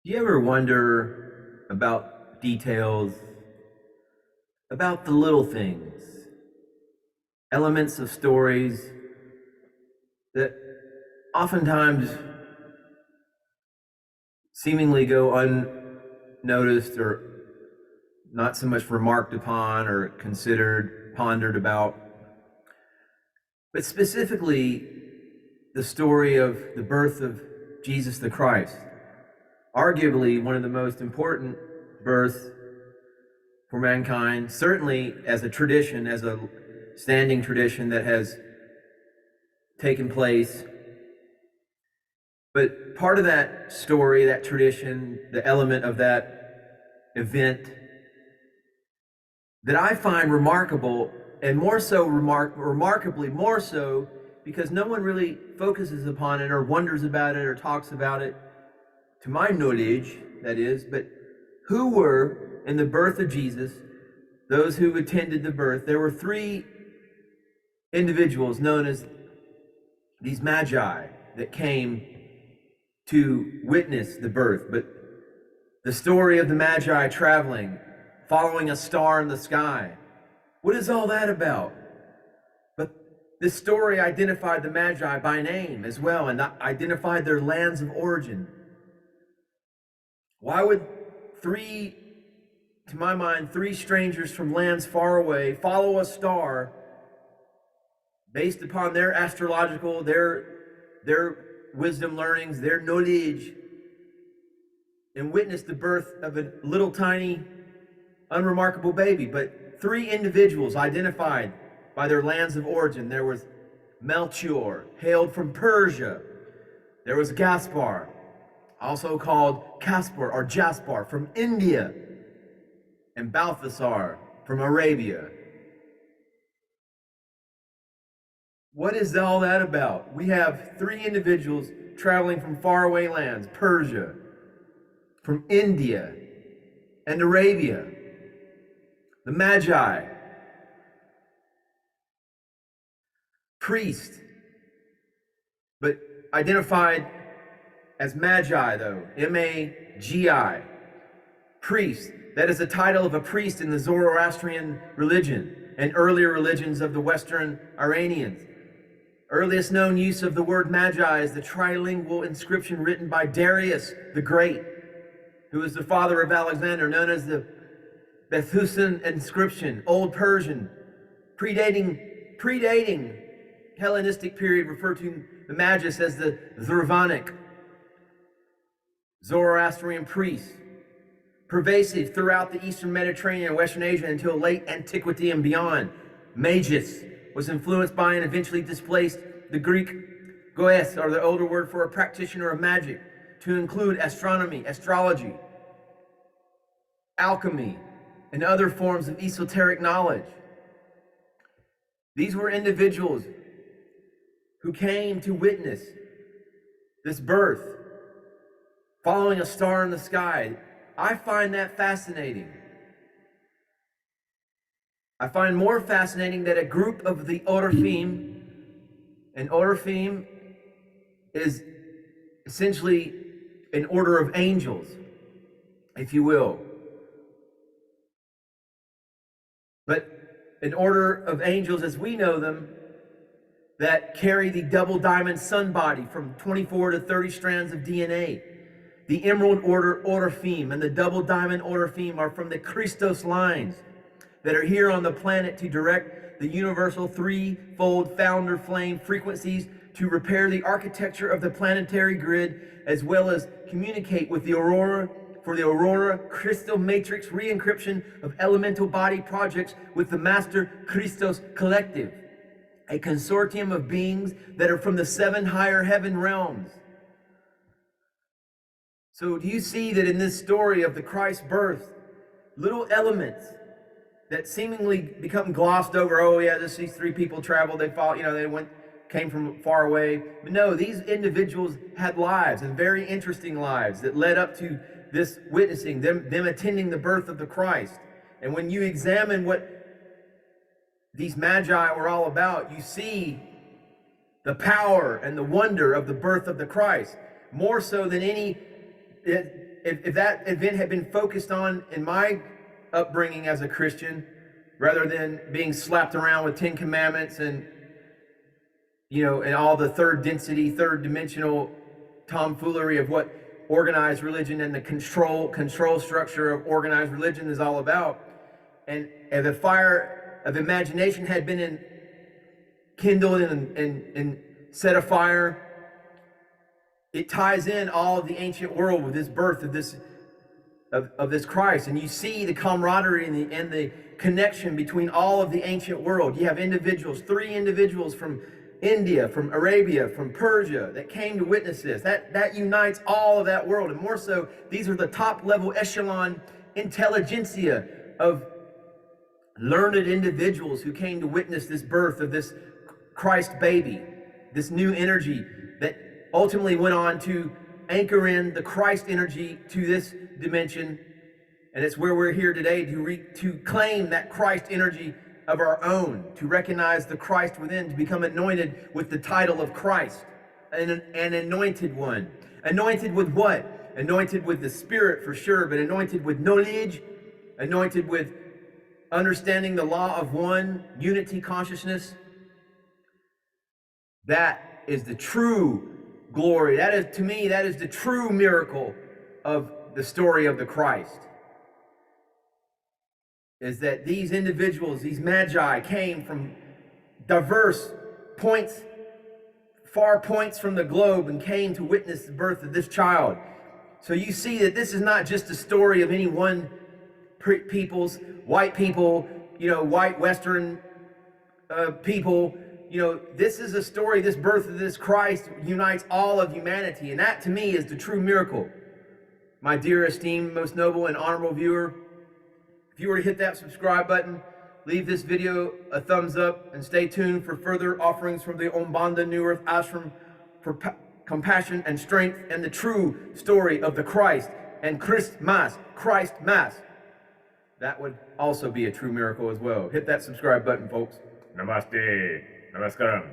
Do you ever wonder about details, about the little things, elements of stories that oftentimes seemingly go unnoticed or not so much remarked upon or considered, pondered about, but specifically the story of the birth of Jesus the Christ? Arguably one of the most important births for mankind, certainly as a tradition, as a standing tradition that has taken place. But part of that story, that tradition, the element of that event that I find remarkable, and more so remarkably more so, because no one really focuses upon it or wonders about it or talks about it, to my knowledge, that is, but who were in the birth of Jesus, those who attended the birth. There were three individuals known as these Magi that came to witness the birth. But the story of the Magi traveling, following a star in the sky, what is all that about? But this story identified the Magi by name as well and identified their lands of origin. Why would three strangers from lands far away follow a star based upon their astrological, their wisdom learnings, their knowledge, and witness the birth of a little tiny, unremarkable baby? But three individuals identified by their lands of origin. There was Melchior, hailed from Persia. There was Gaspar, also called Caspar or Jaspar, from India, and Balthazar from Arabia. What is all that about? We have three individuals traveling from faraway lands, Persia, from India, and Arabia. The Magi, priest, but identified as Magi though, M-A-G-I, priest. That is the title of a priest in the Zoroastrian religion and earlier religions of the Western Iranians. Earliest known use of the word Magi is the trilingual inscription written by Darius the Great, who is the father of Alexander, known as the Bethusan inscription, Old Persian, predating Hellenistic period, referred to the Magus as the Zurvanic, Zoroastrian priests, pervasive throughout the Eastern Mediterranean and Western Asia until late antiquity and beyond. Magus was influenced by and eventually displaced the Greek goes, or the older word for a practitioner of magic, to include astronomy, astrology, alchemy, and other forms of esoteric knowledge. These were individuals who came to witness this birth, following a star in the sky. I find that fascinating. I find more fascinating that a group of the Oraphim, and Oraphim is essentially an order of angels, if you will. But an order of angels as we know them that carry the double diamond sun body from 24 to 30 strands of DNA. The Emerald Order Oraphim and the Double Diamond Oraphim are from the Christos lines that are here on the planet to direct the universal threefold founder flame frequencies to repair the architecture of the planetary grid, as well as communicate with the Aurora for the Aurora Crystal Matrix re-encryption of elemental body projects with the Master Christos Collective, a consortium of beings that are from the 7 higher heaven realms. So do you see that in this story of the Christ birth, little elements that seemingly become glossed over? Oh yeah, these three people traveled, they followed, they came from far away. But no, these individuals had lives, and very interesting lives, that led up to this witnessing, them attending the birth of the Christ. And when you examine what these Magi were all about, you see the power and the wonder of the birth of the Christ, more so than any if that event had been focused on in my upbringing as a Christian, rather than being slapped around with 10 commandments and, you know, and all the third density, third dimensional tomfoolery of what organized religion and the control structure of organized religion is all about. And if the fire of imagination had been kindled and set afire, it ties in all of the ancient world with this birth of this Christ. And you see the camaraderie and the connection between all of the ancient world. You have individuals, 3 individuals from India, from Arabia, from Persia that came to witness this. That unites all of that world. And more so, these are the top level echelon intelligentsia of learned individuals who came to witness this birth of this Christ baby, this new energy that ultimately went on to anchor in the Christ energy to this dimension. And it's where we're here today to claim that Christ energy of our own, to recognize the Christ within, to become anointed with the title of Christ, an anointed one. Anointed with what? Anointed with the Spirit for sure, but anointed with knowledge, anointed with understanding the law of one, unity consciousness. That is the true glory. That is, to me, that is the true miracle of the story of the Christ. Is that these individuals, these Magi, came from diverse points, far points from the globe, and came to witness the birth of this child. So you see that this is not just a story of any one people's, white people, you know, white Western people. You know, this is a story, this birth of this Christ unites all of humanity. And that, to me, is the true miracle. My dear, esteemed, most noble, and honorable viewer, if you were to hit that subscribe button, leave this video a thumbs up, and stay tuned for further offerings from the Om Banda New Earth Ashram for compassion and strength and the true story of the Christ and Christ Mass. That would also be a true miracle as well. Hit that subscribe button, folks. Namaste. Namaskaram.